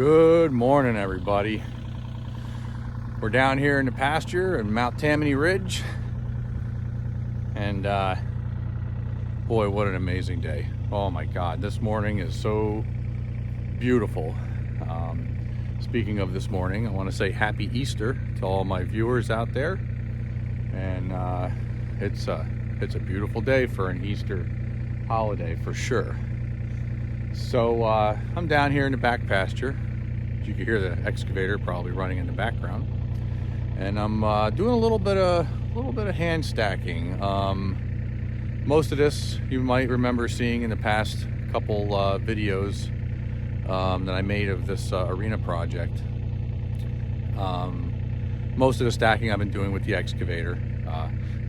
Good morning, everybody. We're down here in the pasture in Mount Tammany Ridge, and boy, what an amazing day. Oh my God, this morning is so beautiful. Speaking of this morning, I want to say happy Easter to all my viewers out there, and it's a beautiful day for an Easter holiday for sure. So I'm down here in the back pasture. You can hear the excavator probably running in the background, and I'm doing a little bit of hand stacking. Most of this you might remember seeing in the past couple videos that I made of this arena project. Most of the stacking I've been doing with the excavator.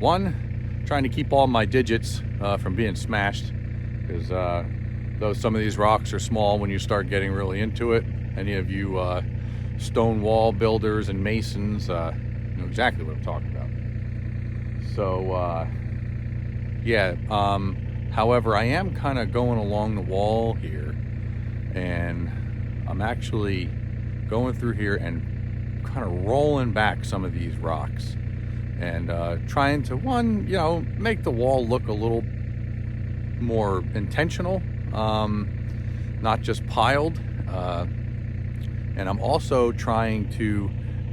One, trying to keep all my digits from being smashed, because though some of these rocks are small, when you start getting really into it, any of you stone wall builders and masons know exactly what I'm talking about. So yeah, however, I am kind of going along the wall here, and I'm actually going through here and kind of rolling back some of these rocks and trying to, one, make the wall look a little more intentional, not just piled, and I'm also trying to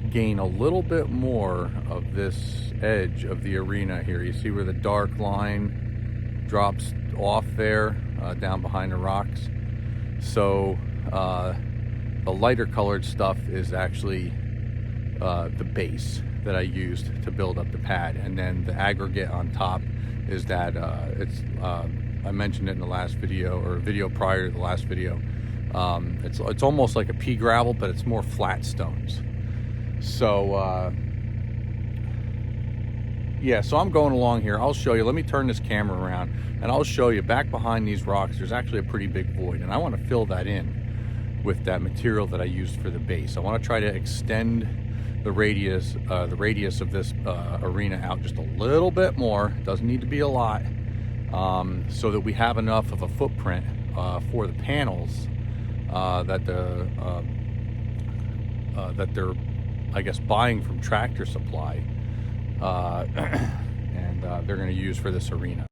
gain a little bit more of this edge of the arena here. You see where the dark line drops off there, down behind the rocks. So the lighter colored stuff is actually the base that I used to build up the pad, and then the aggregate on top is that I mentioned it in the last video, or video prior to the last video. It's almost like a pea gravel, but it's more flat stones. So yeah, so I'm going along here. I'll show you. Let me turn this camera around and I'll show you back behind these rocks. There's actually a pretty big void, and I want to fill that in with that material that I used for the base. I want to try to extend the radius of this arena out just a little bit more. Doesn't need to be a lot, so that we have enough of a footprint for the panels that they're, I guess, buying from Tractor Supply, and they're going to use for this arena.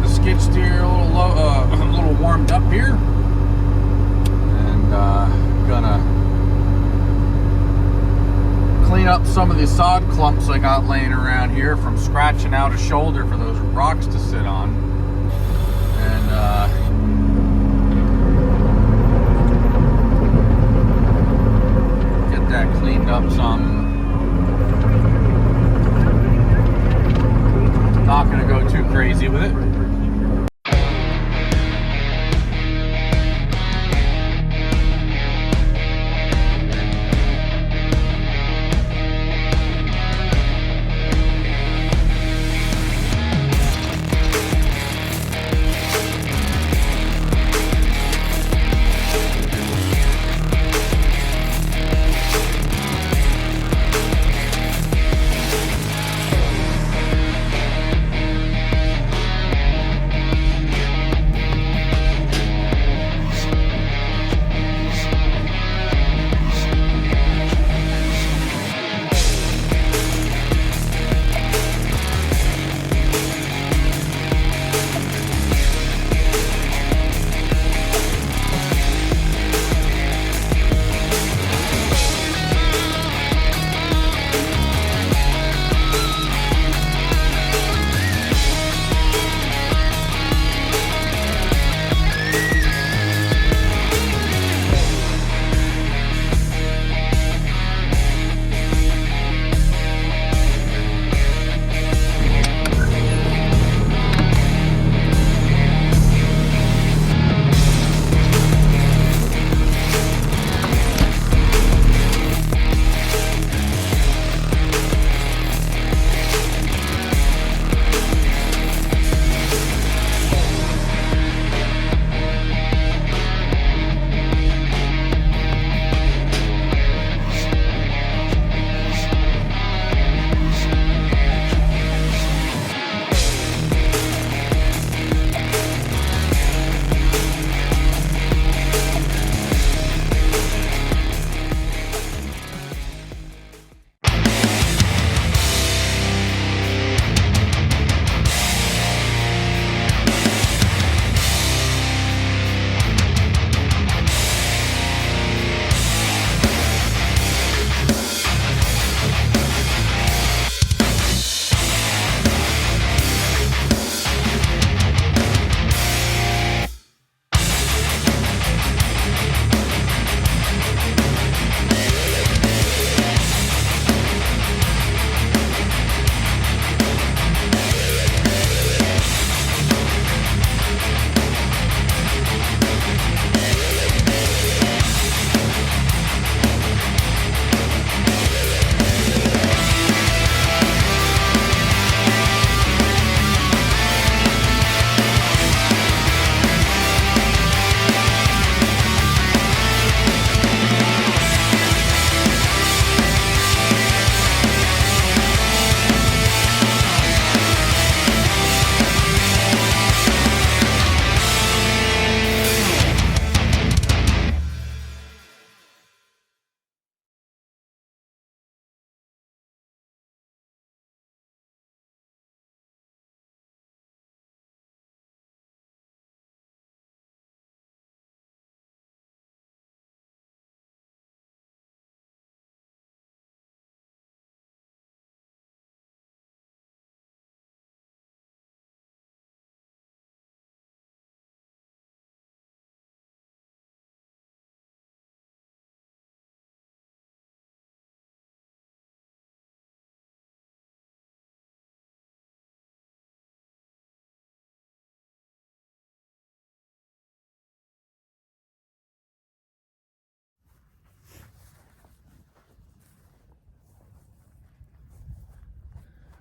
skid steer a little low, a little warmed up here, and gonna clean up some of the sod clumps I got laying around here from scratching out a shoulder for those rocks to sit on, and get that cleaned up some.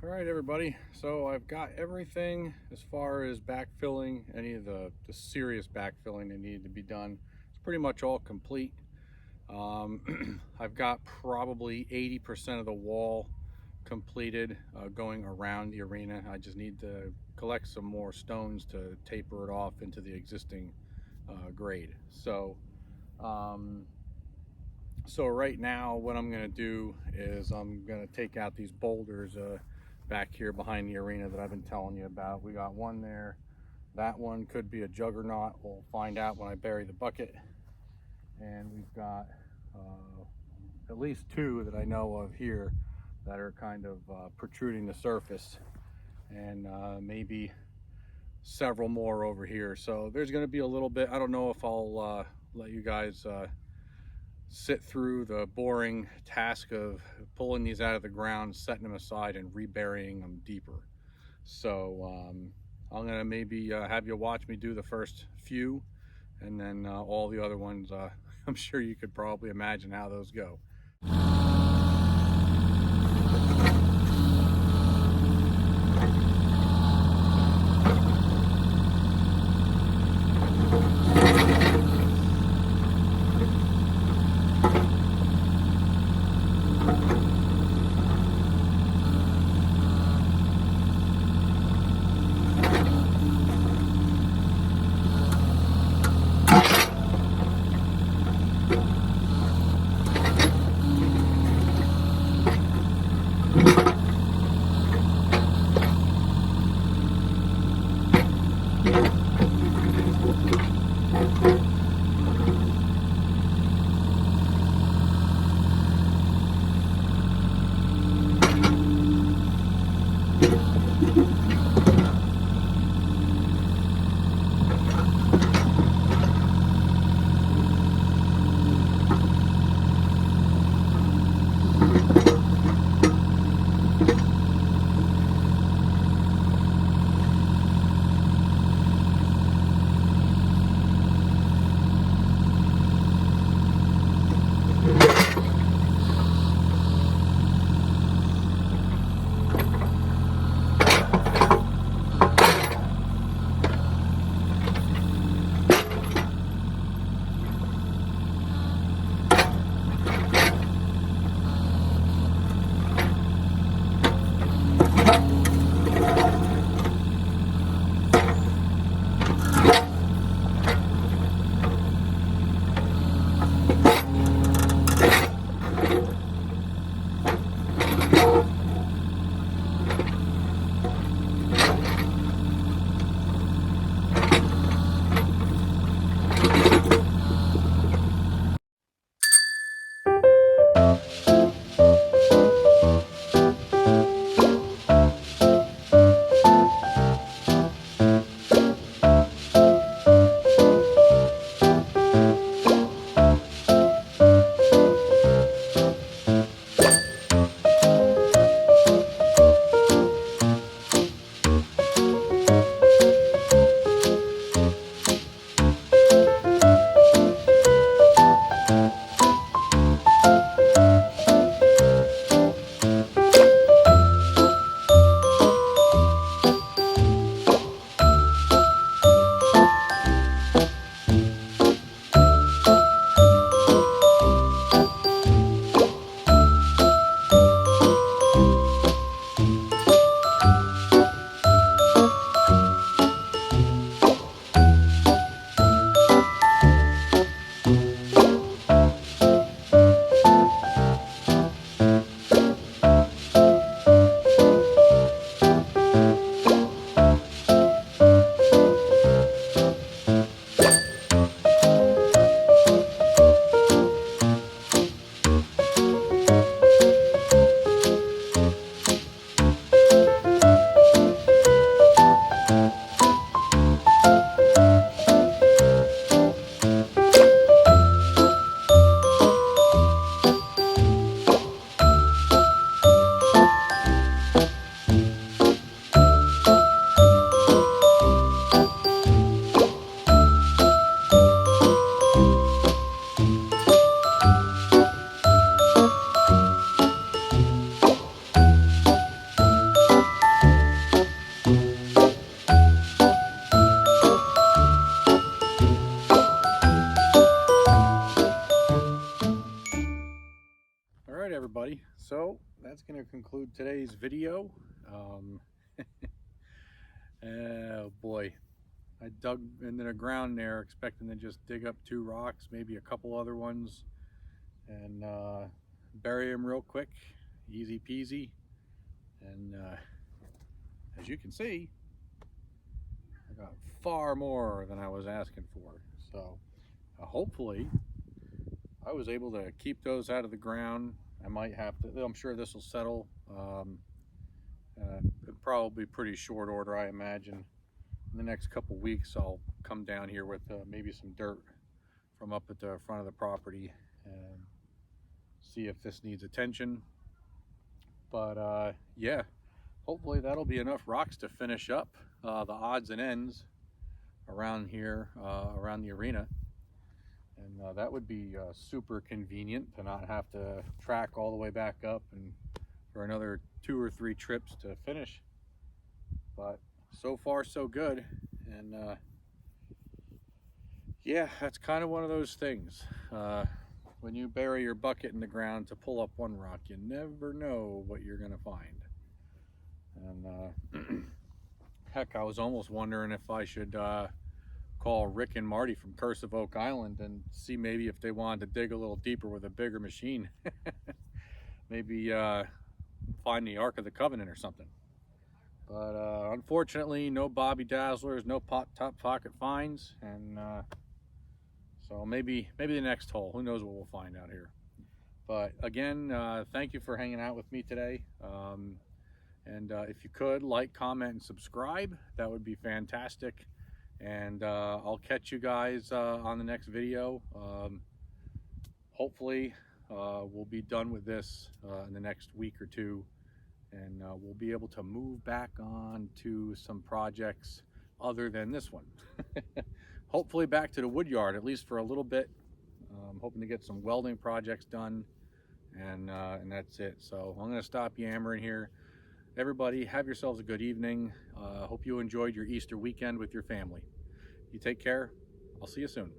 All right, everybody. So I've got everything as far as backfilling, any of the serious backfilling that needed to be done. It's pretty much all complete. I've got probably 80% of the wall completed going around the arena. I just need to collect some more stones to taper it off into the existing grade. So right now what I'm going to do is I'm going to take out these boulders back here behind the arena that I've been telling you about. We got one there. That one could be a juggernaut. We'll find out when I bury the bucket. And we've got at least two that I know of here that are kind of protruding the surface, and maybe several more over here. So there's going to be a little bit. I don't know if I'll let you guys sit through the boring task of pulling these out of the ground, setting them aside, and reburying them deeper. So I'm gonna maybe have you watch me do the first few, and then all the other ones, I'm sure you could probably imagine how those go. so that's going to conclude today's video. Oh boy, I dug into the ground there expecting to just dig up 2 rocks, maybe a couple other ones, and bury them real quick, easy peasy. And as you can see, I got far more than I was asking for. So hopefully I was able to keep those out of the ground. I might have to, I'm sure this will settle probably pretty short order, I imagine. In the next couple weeks I'll come down here with maybe some dirt from up at the front of the property and see if this needs attention. But yeah, hopefully that'll be enough rocks to finish up the odds and ends around here, around the arena. And that would be super convenient to not have to track all the way back up and for another 2 or 3 trips to finish. But so far so good. And yeah, that's kind of one of those things. When you bury your bucket in the ground to pull up one rock, you never know what you're gonna find. And heck, I was almost wondering if I should call Rick and Marty from Curse of Oak Island and see maybe if they wanted to dig a little deeper with a bigger machine. Maybe find the Ark of the Covenant or something. But unfortunately, no Bobby Dazzlers, no top pocket finds, and so maybe the next hole. Who knows what we'll find out here. But again, thank you for hanging out with me today. And if you could like, comment, and subscribe, that would be fantastic. And I'll catch you guys on the next video. Hopefully we'll be done with this in the next week or 2, and we'll be able to move back on to some projects other than this one. Hopefully back to the wood yard, at least for a little bit. I'm hoping to get some welding projects done, and that's it. So I'm going to stop yammering here. Everybody, have yourselves a good evening. Hope you enjoyed your Easter weekend with your family. You take care. I'll see you soon.